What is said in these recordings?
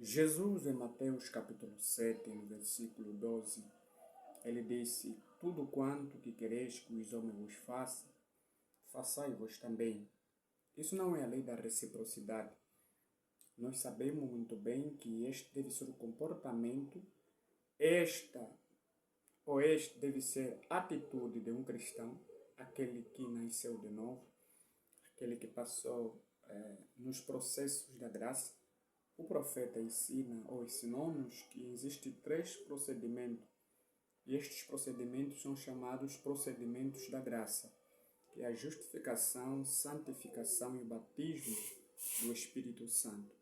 Jesus, em Mateus capítulo 7, no versículo 12, ele disse: Tudo quanto que quereis que os homens vos façam, façai-vos também. Isso não é a lei da reciprocidade. Nós sabemos muito bem que este deve ser o comportamento, este deve ser a atitude de um cristão, aquele que nasceu de novo, aquele que passou nos processos da graça. O profeta ensina ou ensinou-nos que existem três procedimentos, e estes procedimentos são chamados procedimentos da graça, que é a justificação, santificação e o batismo do Espírito Santo.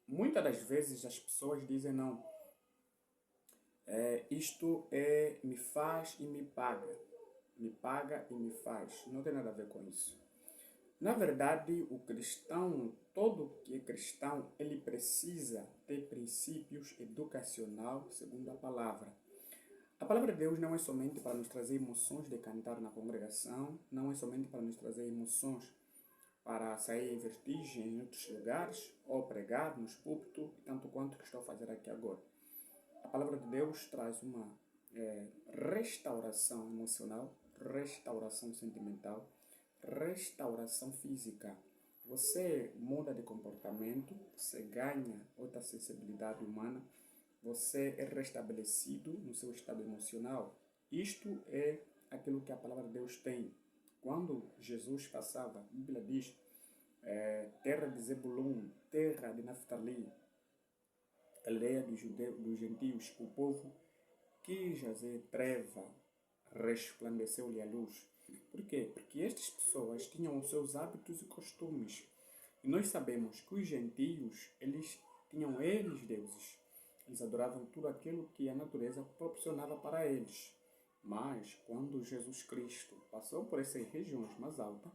Muitas das vezes as pessoas dizem não, isto me faz e me paga e me faz, não tem nada a ver com isso. Na verdade, o cristão, todo que é cristão, ele precisa ter princípios educacional segundo a palavra. A palavra de Deus não é somente para nos trazer emoções de cantar na congregação, não é somente para nos trazer emoções para sair em vertigem em outros lugares, ou pregar nos púlpitos, tanto quanto que estou a fazer aqui agora. A palavra de Deus traz uma restauração emocional, restauração sentimental, restauração física. Você muda de comportamento, você ganha outra sensibilidade humana, você é restabelecido no seu estado emocional. Isto é aquilo que a palavra de Deus tem. Quando Jesus passava, a Bíblia diz, terra de Zebulun, terra de Naftali, aldeia dos gentios, o povo que jazia treva, resplandeceu-lhe a luz. Por quê? Porque estas pessoas tinham os seus hábitos e costumes. E nós sabemos que os gentios, eles tinham eles deuses. Eles adoravam tudo aquilo que a natureza proporcionava para eles. Mas, quando Jesus Cristo passou por essas regiões mais altas,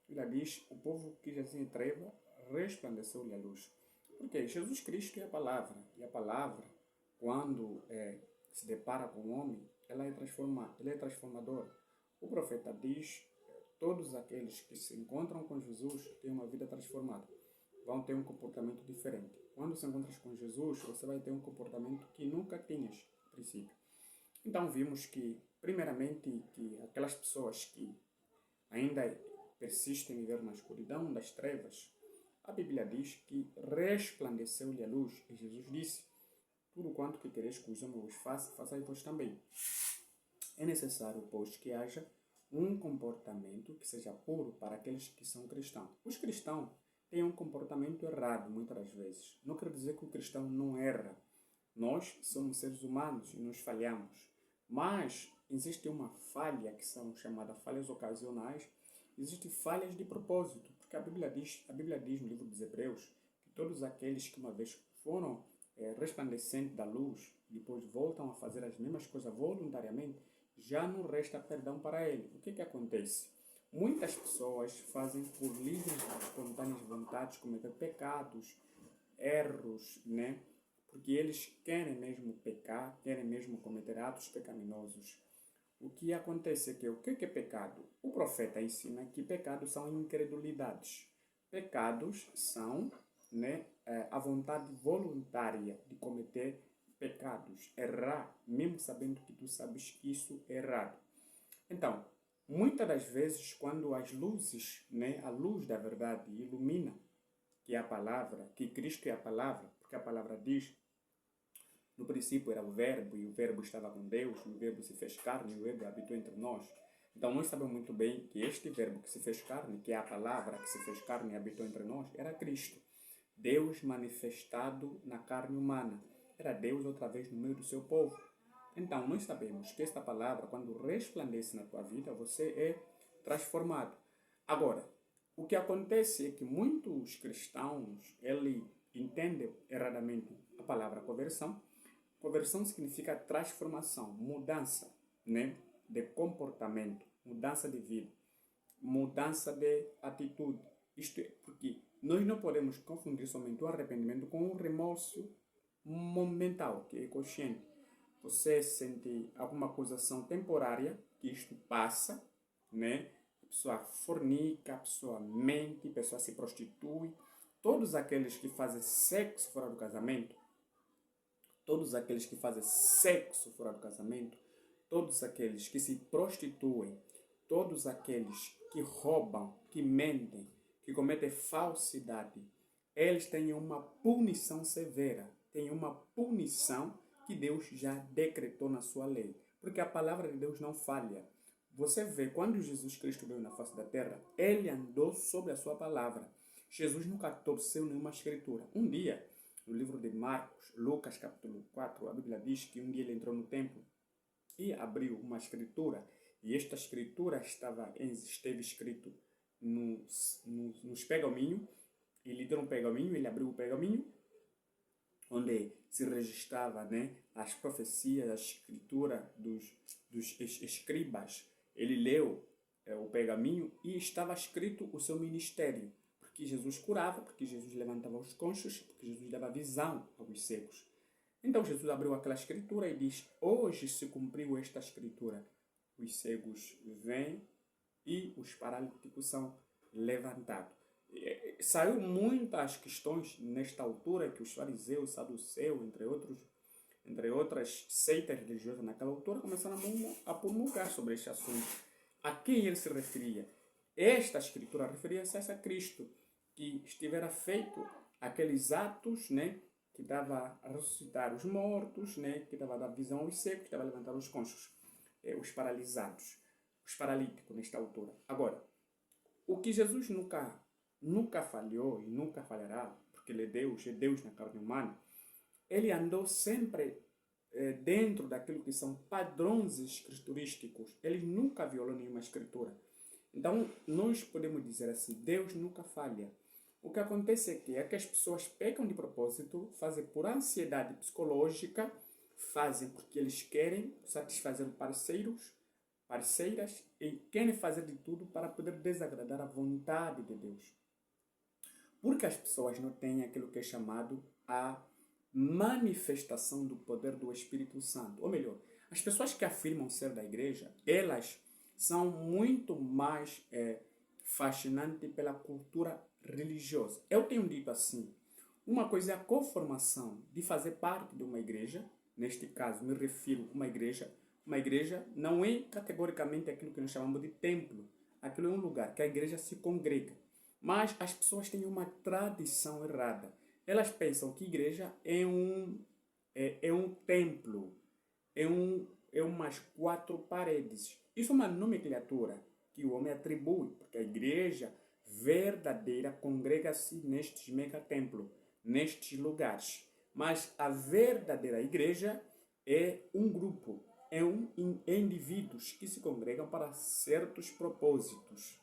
ele diz, o povo que jazia em treva, resplandeceu-lhe a luz. Porque Jesus Cristo é a palavra. E a palavra, quando se depara com o homem, ele é transformador. O profeta diz, todos aqueles que se encontram com Jesus têm uma vida transformada. Vão ter um comportamento diferente. Quando se encontra com Jesus, você vai ter um comportamento que nunca tinhas, a princípio. Então vimos que, primeiramente, que aquelas pessoas que ainda persistem em viver na escuridão das trevas, a Bíblia diz que resplandeceu-lhe a luz. E Jesus disse, tudo quanto que quereis que os homens vos façam, façai-vos também. É necessário, pois, que haja um comportamento que seja puro para aqueles que são cristãos. Os cristãos têm um comportamento errado, muitas das vezes. Não quer dizer que o cristão não erra. Nós somos seres humanos e nos falhamos. Mas existe uma falha que são chamadas falhas ocasionais. Existem falhas de propósito, porque a Bíblia diz no livro dos Hebreus que todos aqueles que uma vez foram resplandecentes da luz, depois voltam a fazer as mesmas coisas voluntariamente, já não resta perdão para ele. O que acontece? Muitas pessoas fazem por livres e espontâneas vontades cometer pecados, erros, né? Porque eles querem mesmo pecar, querem mesmo cometer atos pecaminosos. O que acontece é que o que é pecado? O profeta ensina que pecados são incredulidades. Pecados são a vontade voluntária de cometer pecados, errar, mesmo sabendo que tu sabes que isso é errado. Então, muitas das vezes, quando as luzes, a luz da verdade ilumina, que é a palavra, que Cristo é a palavra, porque a palavra diz, no princípio era o verbo, e o verbo estava com Deus, e o verbo se fez carne, e o verbo habitou entre nós. Então, nós sabemos muito bem que este verbo que se fez carne, que é a palavra que se fez carne e habitou entre nós, era Cristo. Deus manifestado na carne humana. Era Deus outra vez no meio do seu povo. Então, nós sabemos que esta palavra, quando resplandece na tua vida, você é transformado. Agora, o que acontece é que muitos cristãos, ele entendem erradamente a palavra conversão. Conversão significa transformação, mudança, de comportamento, mudança de vida, mudança de atitude. Isto é porque nós não podemos confundir somente o arrependimento com o remorso momental, que é consciente. Você sente alguma acusação temporária, que isto passa, A pessoa fornica, a pessoa mente, a pessoa se prostitui. Todos aqueles que fazem sexo fora do casamento, todos aqueles que fazem sexo fora do casamento, todos aqueles que se prostituem, todos aqueles que roubam, que mentem, que cometem falsidade, eles têm uma punição severa, têm uma punição que Deus já decretou na sua lei. Porque a palavra de Deus não falha. Você vê, quando Jesus Cristo veio na face da terra, ele andou sobre a sua palavra. Jesus nunca torceu nenhuma escritura. Um dia, no livro de Marcos, Lucas capítulo 4, a Bíblia diz que um dia ele entrou no templo e abriu uma escritura. E esta escritura esteve escrito nos pergaminhos. Ele deu um pergaminho, ele abriu o pergaminho, onde se registrava, né, as profecias, a escritura dos escribas. Ele leu o pergaminho e estava escrito o seu ministério. Porque Jesus curava, porque Jesus levantava os coxos, porque Jesus dava visão aos cegos. Então Jesus abriu aquela escritura e diz: hoje se cumpriu esta escritura. Os cegos vêm e os paralíticos são levantados. Saiu muitas questões nesta altura que os fariseus, saduceus, entre outras seitas religiosas naquela altura, começaram a promulgar sobre este assunto. A quem ele se referia? Esta escritura referia-se a Cristo, que estivera feito aqueles atos, né, que dava a ressuscitar os mortos, né, que dava a dar visão aos secos, que dava a levantar os coxos, os paralisados, os paralíticos nesta altura. Agora, o que Jesus nunca falhou e nunca falhará, porque ele é Deus na carne humana, ele andou sempre dentro daquilo que são padrões escriturísticos. Ele nunca violou nenhuma escritura. Então, nós podemos dizer assim, Deus nunca falha. O que acontece é que as pessoas pecam de propósito, fazem por ansiedade psicológica, fazem porque eles querem satisfazer parceiras, e querem fazer de tudo para poder desagradar a vontade de Deus. Porque as pessoas não têm aquilo que é chamado a manifestação do poder do Espírito Santo. Ou melhor, as pessoas que afirmam ser da igreja, elas são muito mais fascinantes pela cultura religiosa. Eu tenho dito assim, uma coisa é a conformação de fazer parte de uma igreja, neste caso me refiro a uma igreja. Uma igreja não é categoricamente aquilo que nós chamamos de templo. Aquilo é um lugar que a igreja se congrega. Mas as pessoas têm uma tradição errada. Elas pensam que igreja é um templo, é umas 4 paredes. Isso é uma nomenclatura que o homem atribui, porque a igreja verdadeira congrega-se nestes megatemplos, nestes lugares. Mas a verdadeira igreja é um grupo, é indivíduos que se congregam para certos propósitos.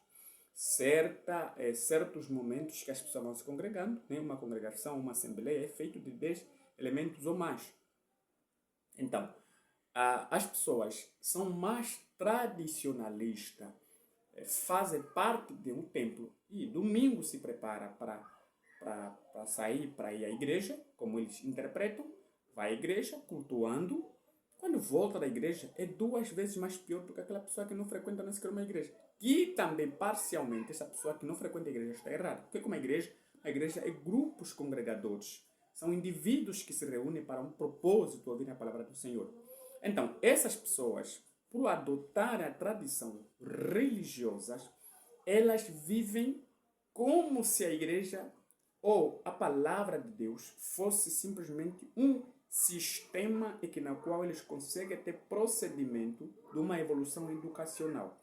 Certos momentos que as pessoas vão se congregando, né? Uma congregação, uma assembleia é feito de 10 elementos ou mais. Então, as pessoas são mais tradicionalistas, fazem parte de um templo e domingo se prepara para sair, para ir à igreja, como eles interpretam, vai à igreja cultuando. Quando volta da igreja, é 2 vezes mais pior do que aquela pessoa que não frequenta nem sequer uma igreja. E também, parcialmente, essa pessoa que não frequenta a igreja está errada. Porque como a igreja é grupos congregadores. São indivíduos que se reúnem para um propósito, ouvir a palavra do Senhor. Então, essas pessoas, por adotar a tradição religiosa, elas vivem como se a igreja ou a palavra de Deus fosse simplesmente um sistema na qual eles conseguem ter procedimento de uma evolução educacional.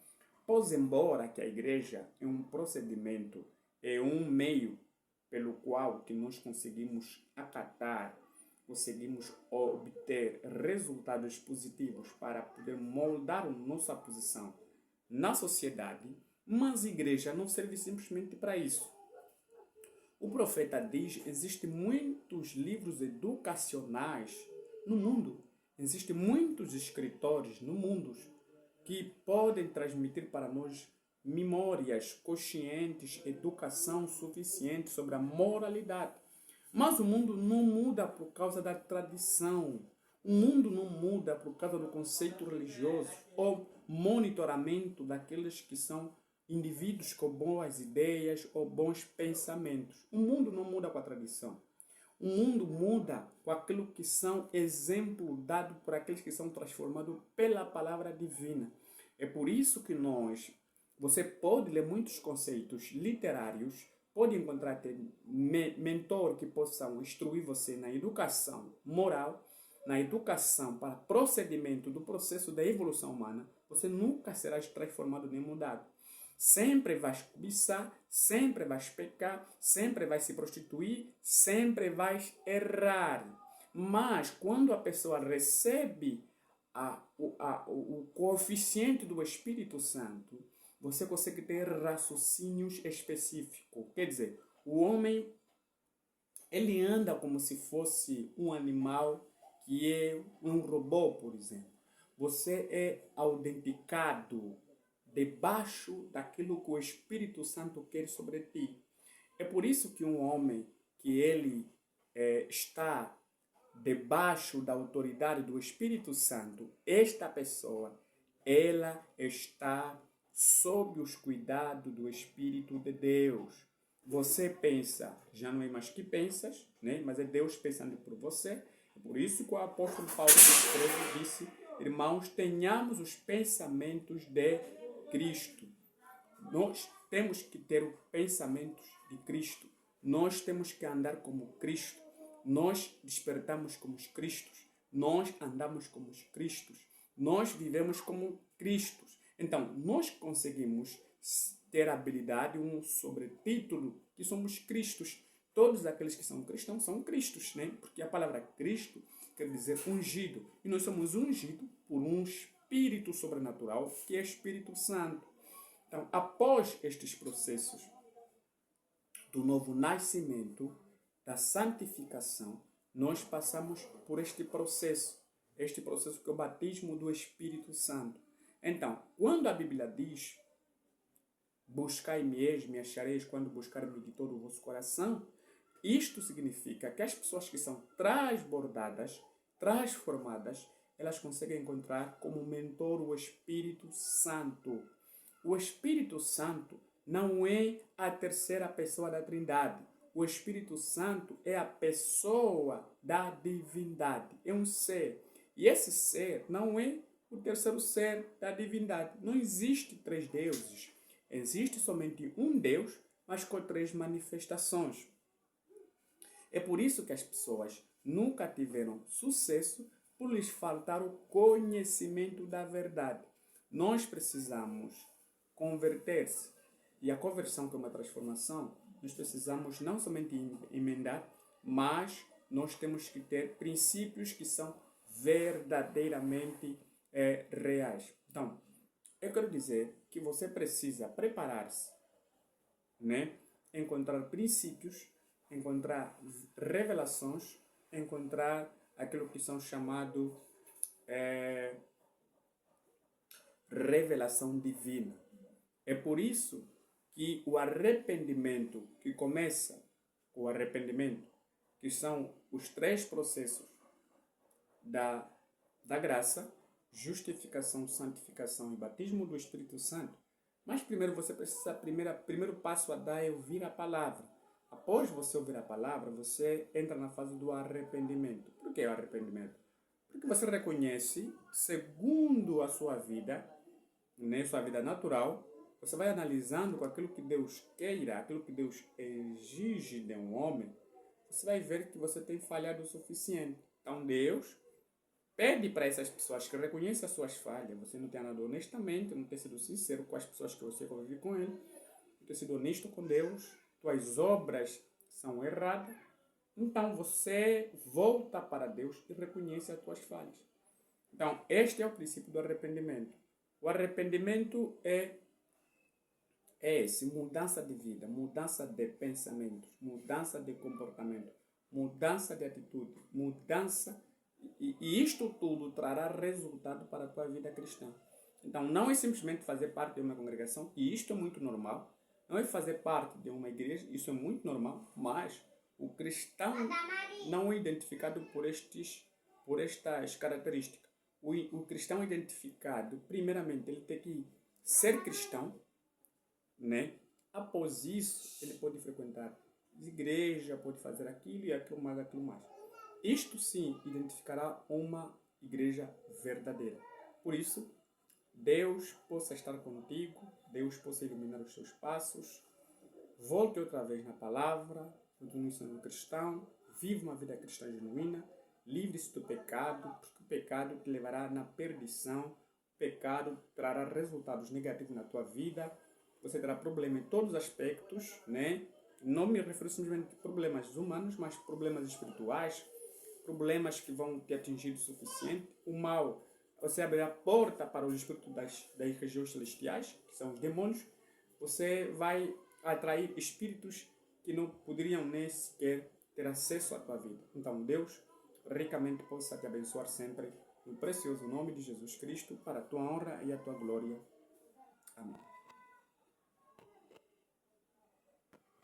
Pois embora que a igreja é um procedimento, é um meio pelo qual que nós conseguimos acatar, conseguimos obter resultados positivos para poder moldar a nossa posição na sociedade, mas a igreja não serve simplesmente para isso. O profeta diz que existem muitos livros educacionais no mundo, existem muitos escritores no mundo que podem transmitir para nós memórias conscientes, educação suficiente sobre a moralidade. Mas o mundo não muda por causa da tradição. O mundo não muda por causa do conceito religioso ou monitoramento daqueles que são indivíduos com boas ideias ou bons pensamentos. O mundo não muda com a tradição. O mundo muda com aquilo que são exemplo dado por aqueles que são transformados pela palavra divina. É por isso que você pode ler muitos conceitos literários, pode encontrar mentor que possam instruir você na educação moral, na educação para procedimento do processo da evolução humana. Você nunca será transformado nem mudado. Sempre vais cobiçar, sempre vais pecar, sempre vais se prostituir, sempre vais errar. Mas quando a pessoa recebe o coeficiente do Espírito Santo, você consegue ter raciocínios específicos. Quer dizer, o homem, ele anda como se fosse um animal que é um robô, por exemplo. Você é autenticado debaixo daquilo que o Espírito Santo quer sobre ti. É por isso que um homem que ele está debaixo da autoridade do Espírito Santo, esta pessoa, ela está sob os cuidados do Espírito de Deus. Você pensa, já não é mais que pensas, né? Mas é Deus pensando por você. É por isso que o apóstolo Paulo disse, irmãos, tenhamos os pensamentos de Cristo. Nós temos que ter os pensamentos de Cristo. Nós temos que andar como Cristo. Nós despertamos como os Cristos. Nós andamos como os Cristos. Nós vivemos como Cristos. Então, nós conseguimos ter a habilidade, um sobretítulo, que somos Cristos. Todos aqueles que são cristãos são Cristos, né? Porque a palavra Cristo quer dizer ungido. E nós somos ungidos por um Espírito sobrenatural, que é Espírito Santo. Então, após estes processos do novo nascimento, da santificação, nós passamos por este processo que é o batismo do Espírito Santo. Então, quando a Bíblia diz, buscai-me, me achareis quando buscarem-me de todo o vosso coração, isto significa que as pessoas que são transbordadas, transformadas, elas conseguem encontrar como mentor o Espírito Santo. O Espírito Santo não é a terceira pessoa da Trindade. O Espírito Santo é a pessoa da divindade. É um ser. E esse ser não é o terceiro ser da divindade. Não existe três deuses. Existe somente um Deus, mas com três manifestações. É por isso que as pessoas nunca tiveram sucesso, por lhes faltar o conhecimento da verdade. Nós precisamos converter-se. E a conversão, que é uma transformação, nós precisamos não somente emendar, mas nós temos que ter princípios que são verdadeiramente reais. Então, eu quero dizer que você precisa preparar-se, né? Encontrar princípios, encontrar revelações, encontrar aquilo que são chamado revelação divina. É por isso que o arrependimento, que começa com o arrependimento, que são os três processos da graça, justificação, santificação e batismo do Espírito Santo. Mas primeiro você precisa, primeiro passo a dar é ouvir a palavra. Após você ouvir a palavra, você entra na fase do arrependimento. Por que o arrependimento? Porque você reconhece, segundo a sua vida, né, sua vida natural, você vai analisando com aquilo que Deus queira, aquilo que Deus exige de um homem, você vai ver que você tem falhado o suficiente. Então Deus pede para essas pessoas que reconhecem as suas falhas. Você não tem andado honestamente, não tem sido sincero com as pessoas que você convive com ele, não tem sido honesto com Deus, tuas obras são erradas. Então você volta para Deus e reconhece as tuas falhas. Então este é o princípio do arrependimento. O arrependimento é esse, mudança de vida, mudança de pensamentos, mudança de comportamento, mudança de atitude, mudança. E isto tudo trará resultado para a tua vida cristã. Então, não é simplesmente fazer parte de uma congregação, e isto é muito normal. Não é fazer parte de uma igreja, isso é muito normal, mas o cristão não é identificado por estas características. O cristão é identificado, primeiramente, ele tem que ser cristão, né? Após isso, ele pode frequentar igreja pode fazer aquilo e aquilo mais, aquilo mais. Isto sim identificará uma igreja verdadeira. Por isso, Deus possa estar contigo, Deus possa iluminar os teus passos. Volte outra vez na palavra, continue sendo cristão, viva uma vida cristã genuína, livre-se do pecado, porque o pecado te levará na perdição, o pecado trará resultados negativos na tua vida, você terá problema em todos os aspectos, né? Não me refiro simplesmente a problemas humanos, mas problemas espirituais, problemas que vão te atingir o suficiente. O mal, você abrirá a porta para os espíritos das regiões celestiais, que são os demônios. Você vai atrair espíritos que não poderiam nem sequer ter acesso à tua vida. Então, Deus ricamente possa te abençoar sempre, no precioso nome de Jesus Cristo, para a tua honra e a tua glória. Amém.